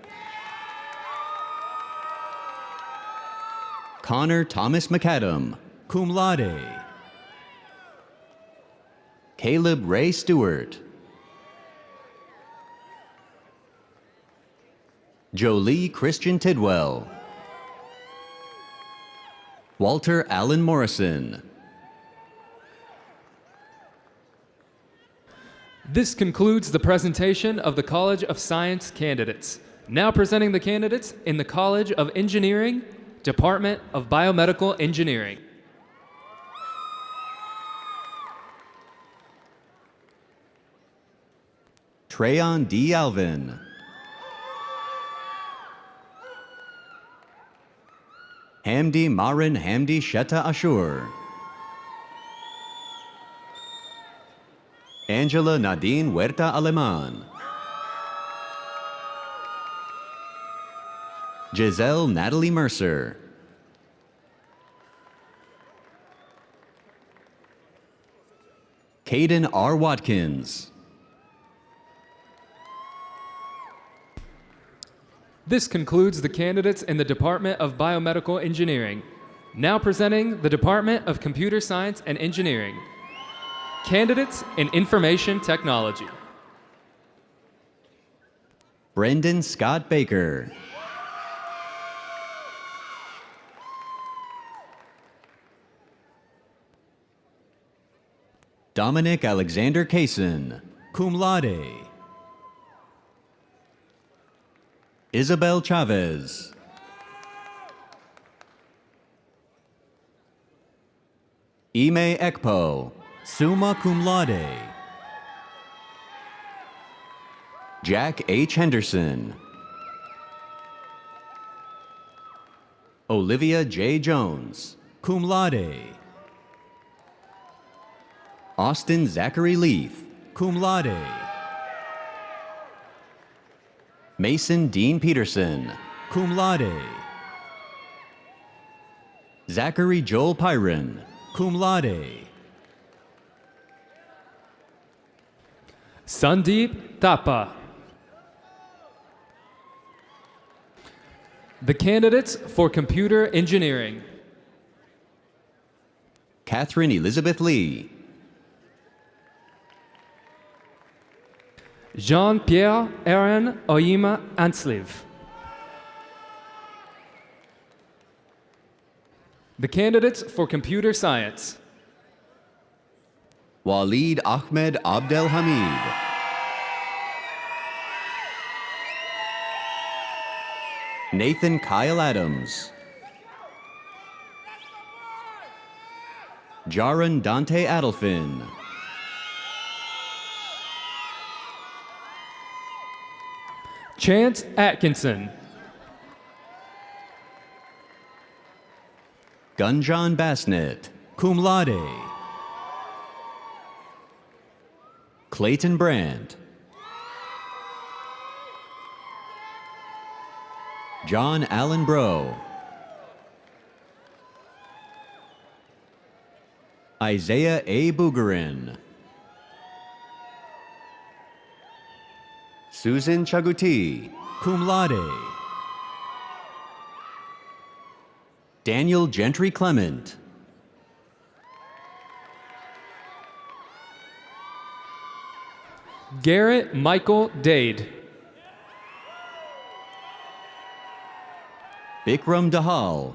Connor Thomas McAdam, cum laude. Caleb Ray Stewart. Jolie Christian Tidwell. Walter Allen Morrison. This concludes the presentation of the College of Science candidates. Now presenting the candidates in the College of Engineering, Department of Biomedical Engineering. Treyon D. Alvin. Hamdi Marin Hamdi Shetta Ashur. Angela Nadine Huerta Aleman. Giselle Natalie Mercer. Caden R. Watkins. This concludes the candidates in the Department of Biomedical Engineering. Now presenting the Department of Computer Science and Engineering. Candidates in Information Technology. Brendan Scott Baker. Dominic Alexander Kaysen, cum laude. Isabel Chavez. Ime Ekpo, summa cum laude. Jack H. Henderson. Olivia J. Jones, cum laude. Austin Zachary Leith, cum laude. Mason Dean Peterson, cum laude. Zachary Joel Pyron, cum laude. Sandeep Thapa. The candidates for Computer Engineering. Catherine Elizabeth Lee. Jean-Pierre Aaron Oyima Ansliv. The candidates for Computer Science. Waleed Ahmed Abdel Hamid. Nathan Kyle Adams. Jaron Dante Adelfin. Chance Atkinson. Gunjan Bassnett, cum laude. Clayton Brandt. John Allen Bro. Isaiah A. Bugarin. Susan Chaguti, cum laude. Daniel Gentry Clement. Garrett Michael Dade. Bikram Dahal.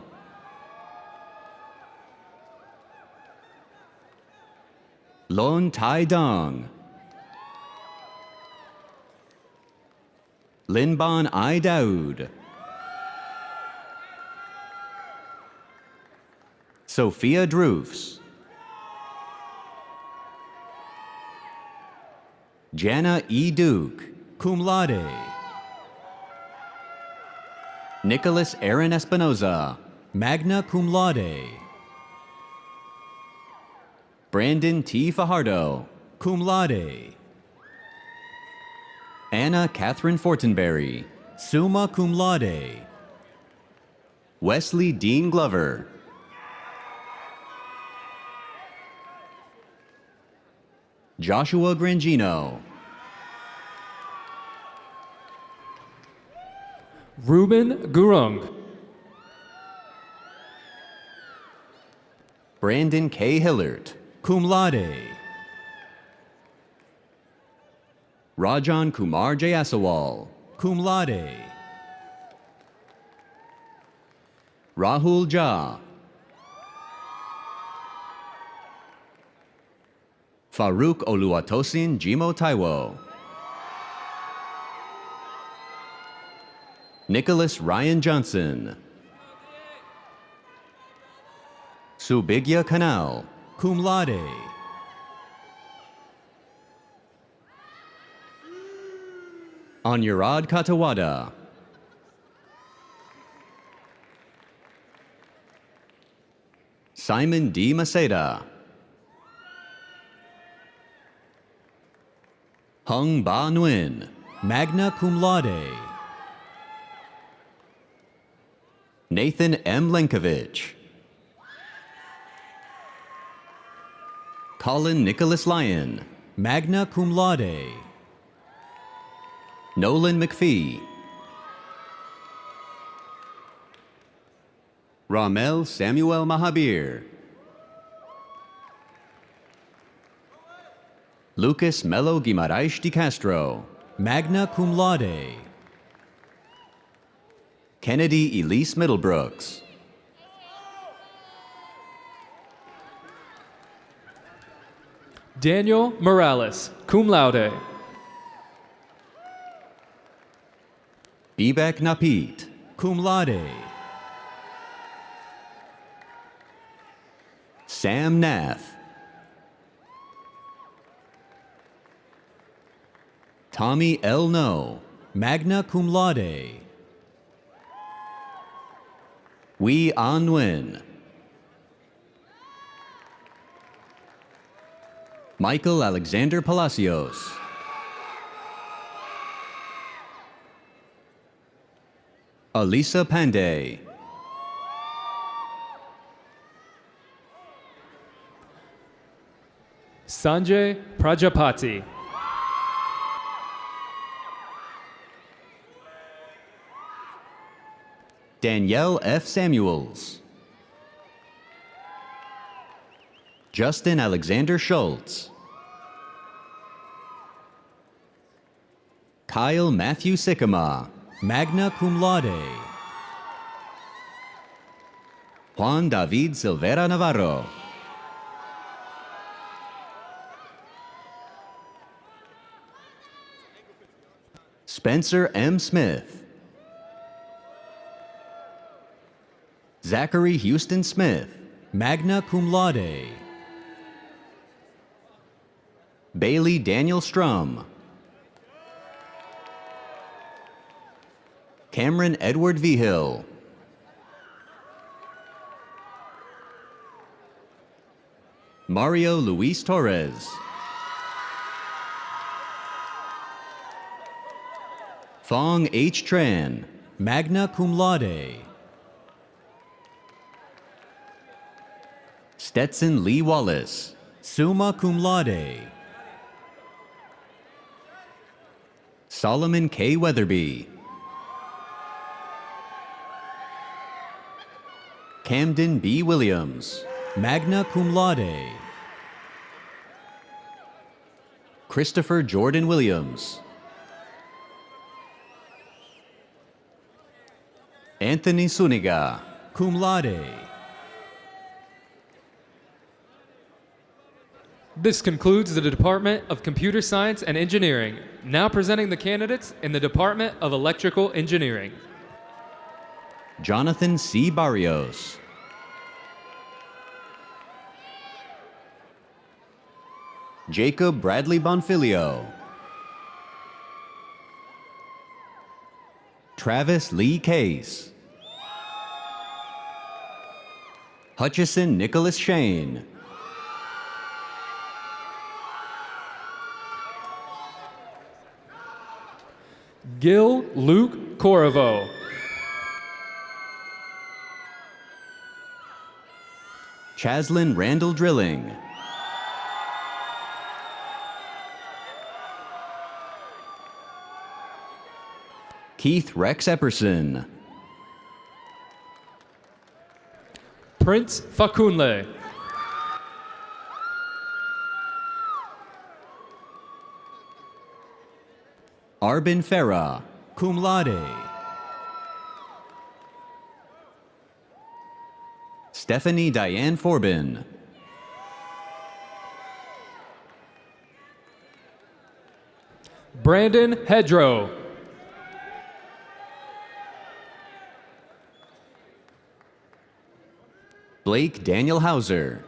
Lon Tai Dong. Linban I. Daoud. Sophia Droofs. Jana E. Duke, cum laude. Nicholas Aaron Espinoza, magna cum laude. Brandon T. Fajardo, cum laude. Anna Catherine Fortenberry, summa cum laude. Wesley Dean Glover. Joshua Grangino. Ruben Gurung. Brandon K. Hillert, cum laude. Rajan Kumar Jayasawal, cum laude. Rahul Jha. Farouk Oluwatosin Jimo Taiwo. Nicholas Ryan Johnson. Subigya Kanal, cum laude. Anurad Katawada. Simon D. Maceda. Hung Ba Nguyen, magna cum laude. Nathan M. Lenkovich. Colin Nicholas Lyon, magna cum laude. Nolan McPhee. Ramel Samuel Mahabir. Lucas Melo Guimaraes de Castro, magna cum laude. Kennedy Elise Middlebrooks. Daniel Morales, cum laude. Bibek Napit, cum laude. Sam Nath. Tommy L. No, magna cum laude. Wee An Nguyen. Michael Alexander Palacios. Alisa Pandey. Sanjay Prajapati. Danielle F. Samuels. Justin Alexander Schultz. Kyle Matthew Sycama, magna cum laude. Juan David Silvera Navarro. Spencer M. Smith. Zachary Houston Smith, magna cum laude. Bailey Daniel Strum. Cameron Edward Vigil. Mario Luis Torres. Fong H. Tran, magna cum laude. Stetson Lee Wallace, summa cum laude. Solomon K. Weatherby. Camden B. Williams, magna cum laude. Christopher Jordan Williams. Anthony Suniga, cum laude. This concludes the Department of Computer Science and Engineering. Now presenting the candidates in the Department of Electrical Engineering. Jonathan C. Barrios. Jacob Bradley Bonfilio. Travis Lee Case. Hutchison Nicholas Shane. Gil Luke Corriveau. Chaslin Randall Drilling. Keith Rex Epperson. Prince Fakunle. Arbin Farah, cum laude. Stephanie Diane Forbin. Brandon Hedrow. Blake Daniel Hauser.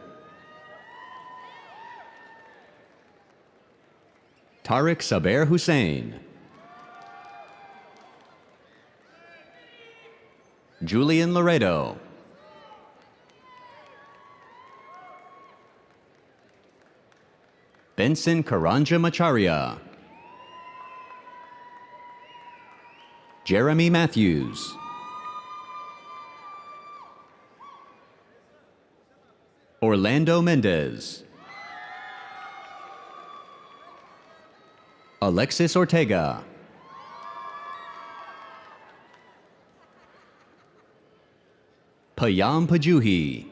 Tariq Saber Hussein. Julian Laredo. Benson Karanja Macharia. Jeremy Matthews. Orlando Mendez. Alexis Ortega. Payam Pajuhi.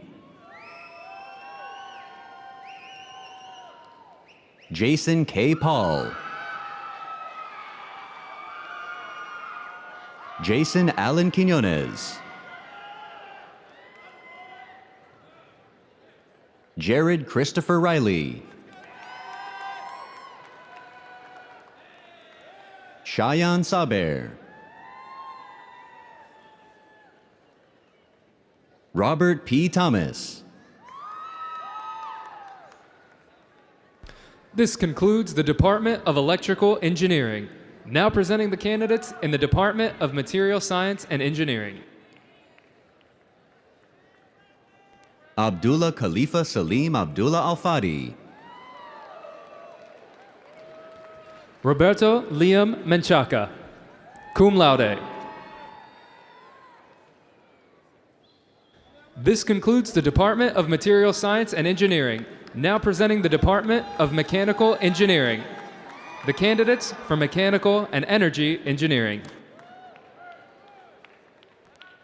Jason K. Paul. Jason Allen Quinones. Jared Christopher Riley. Shayan Saber. Robert P. Thomas. This concludes the Department of Electrical Engineering. Now presenting the candidates in the Department of Material Science and Engineering. Abdullah Khalifa Salim Abdullah Al-Fadi. Roberto Liam Menchaca, cum laude. This concludes the Department of Material Science and Engineering. Now presenting the Department of Mechanical Engineering. The candidates for Mechanical and Energy Engineering.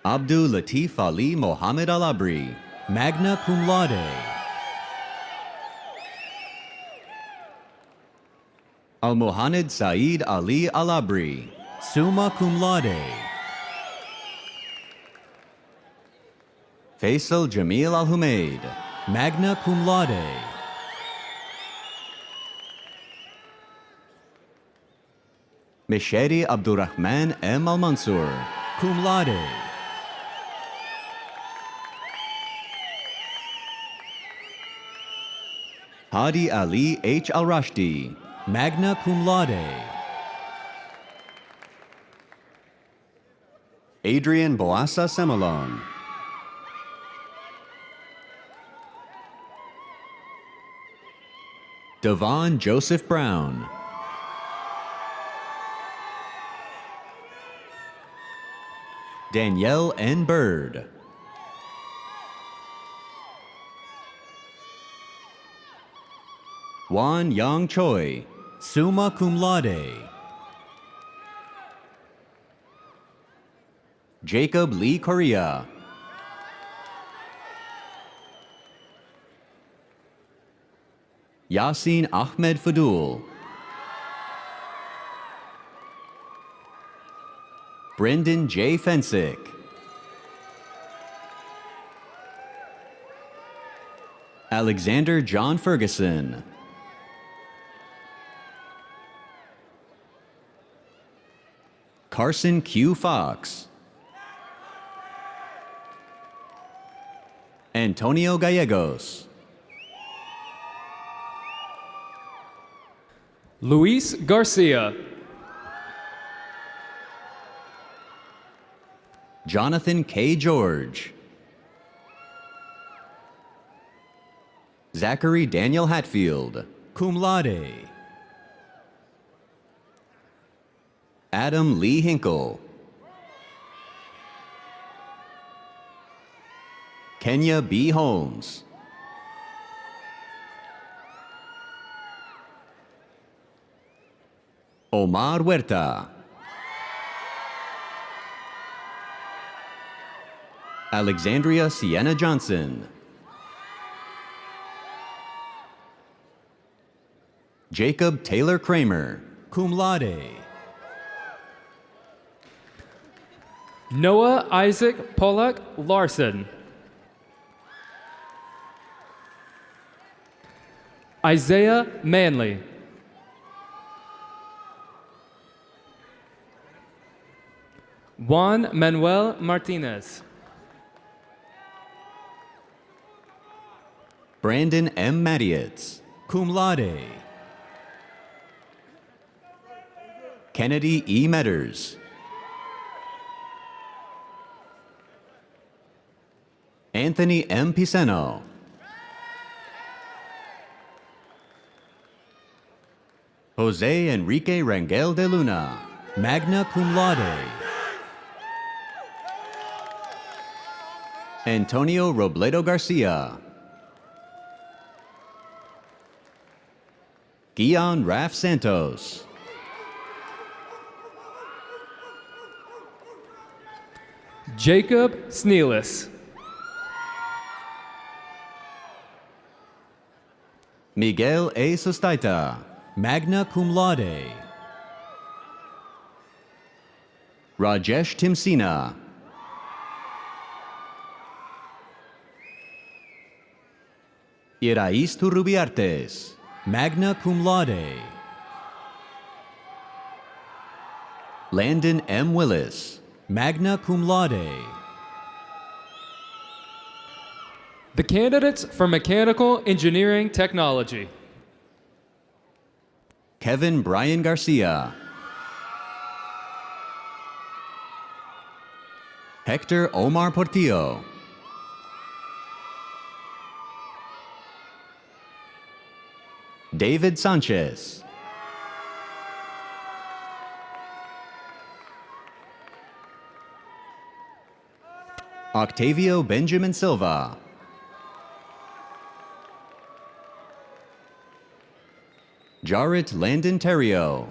Abdul Latif Ali Mohammed Al-Abri, magna cum laude. Al-Muhannad Saeed Ali Al-Abri, summa cum laude. Faisal Jamil Al-Humaid, magna cum laude. Misheri Abdurrahman M. Al-Mansur, cum laude. Hadi Ali H. Al-Rashdi, magna cum laude. Adrian Boassa Semalon. Devon Joseph Brown. Danielle N. Bird. Wan Yang Choi, summa cum laude. Jacob Lee Correa. Yasin Ahmed Fadul, Brendan J. Fensick, Alexander John Ferguson, Carson Q. Fox, Antonio Gallegos, Luis Garcia, Jonathan K. George, Zachary Daniel Hatfield, cum laude, Adam Lee Hinkle, Kenya B. Holmes, Omar Huerta, Alexandria Sienna Johnson, Jacob Taylor Kramer, cum laude, Noah Isaac Pollack Larson, Isaiah Manley, Juan Manuel Martinez, Brandon M. Mattietz, cum laude, Kennedy E. Metters, Anthony M. Piceno, Jose Enrique Rangel de Luna, magna cum laude, Antonio Robledo Garcia, Guion Raf Santos, Jacob Sneelis, Miguel A. Sostaita, magna cum laude, Rajesh Timsina, Irais Turrubiartes, magna cum laude, Landon M. Willis, magna cum laude, the candidates for Mechanical Engineering Technology: Kevin Brian Garcia, Hector Omar Portillo, David Sanchez, Octavio Benjamin Silva, Jarrett Landon Terrio,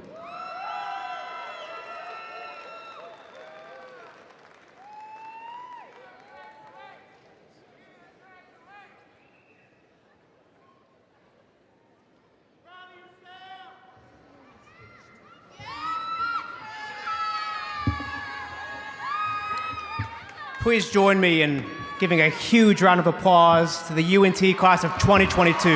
Please join me in giving a huge round of applause to the UNT class of 2022.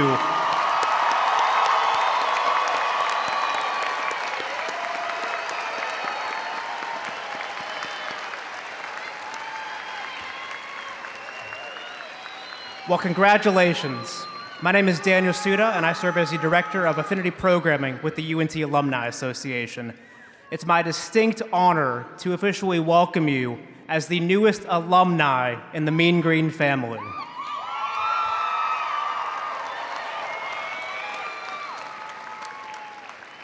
Well, congratulations. My name is Daniel Suda, and I serve as the Director of Affinity Programming with the UNT Alumni Association. It's my distinct honor to officially welcome you as the newest alumni in the Mean Green family.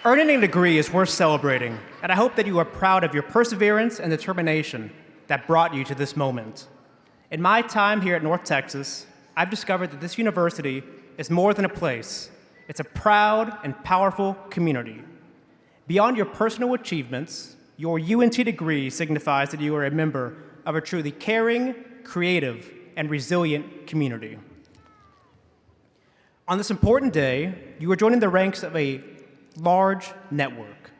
Earning a degree is worth celebrating, and I hope that you are proud of your perseverance and determination that brought you to this moment. In my time here at North Texas, I've discovered that this university is more than a place. It's a proud and powerful community. Beyond your personal achievements, your UNT degree signifies that you are a member of a truly caring, creative, and resilient community. On this important day, you are joining the ranks of a large network.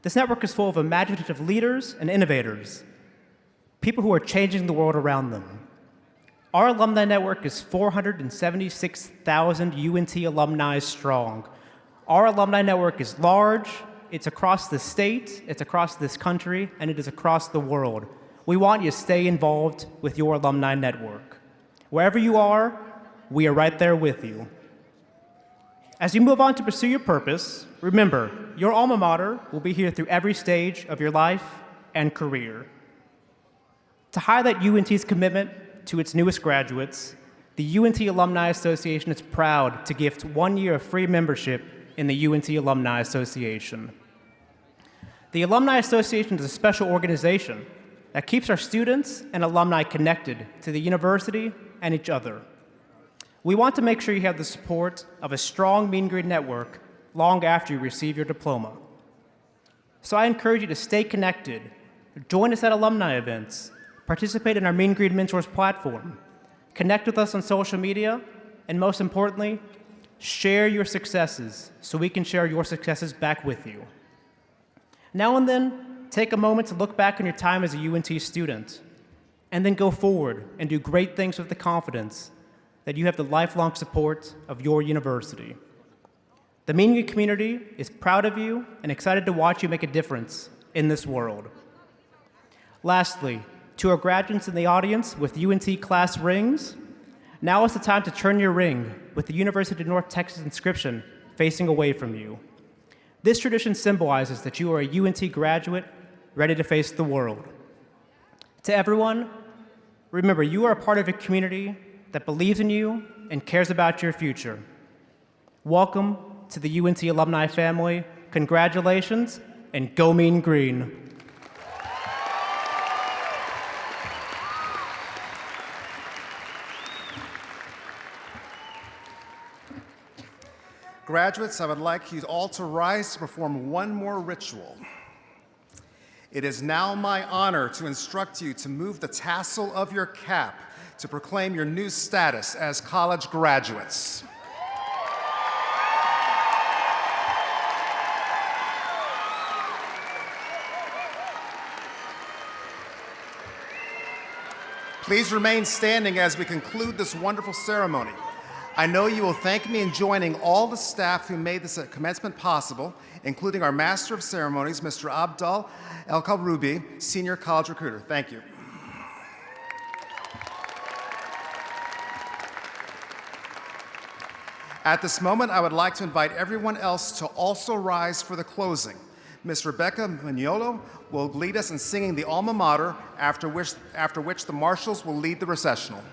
This network is full of imaginative leaders and innovators, people who are changing the world around them. Our alumni network is 476,000 UNT alumni strong. Our alumni network is large, it's across the state, it's across this country, and it is across the world. We want you to stay involved with your alumni network. Wherever you are, we are right there with you. As you move on to pursue your purpose, remember, your alma mater will be here through every stage of your life and career. To highlight UNT's commitment to its newest graduates, the UNT Alumni Association is proud to gift 1 year of free membership in the UNT Alumni Association. The Alumni Association is a special organization that keeps our students and alumni connected to the university and each other. We want to make sure you have the support of a strong Mean Green network long after you receive your diploma. So I encourage you to stay connected, join us at alumni events, participate in our Mean Green Mentors platform, connect with us on social media, and most importantly, share your successes so we can share your successes back with you. Now and then, take a moment to look back on your time as a UNT student, and then go forward and do great things with the confidence that you have the lifelong support of your university. The Mean Green community is proud of you and excited to watch you make a difference in this world. Lastly, to our graduates in the audience with UNT class rings, now is the time to turn your ring with the University of North Texas inscription facing away from you. This tradition symbolizes that you are a UNT graduate ready to face the world. To everyone, remember you are a part of a community that believes in you and cares about your future. Welcome to the UNT alumni family. Congratulations, and go Mean Green. Graduates, I would like you all to rise to perform one more ritual. It is now my honor to instruct you to move the tassel of your cap to proclaim your new status as college graduates. Please remain standing as we conclude this wonderful ceremony. I know you will thank me in joining all the staff who made this commencement possible, including our Master of Ceremonies, Mr. Abdul El-Kalrubi, Senior College Recruiter. Thank you. At this moment, I would like to invite everyone else to also rise for the closing. Ms. Rebecca Mignolo will lead us in singing the alma mater, after which the marshals will lead the recessional.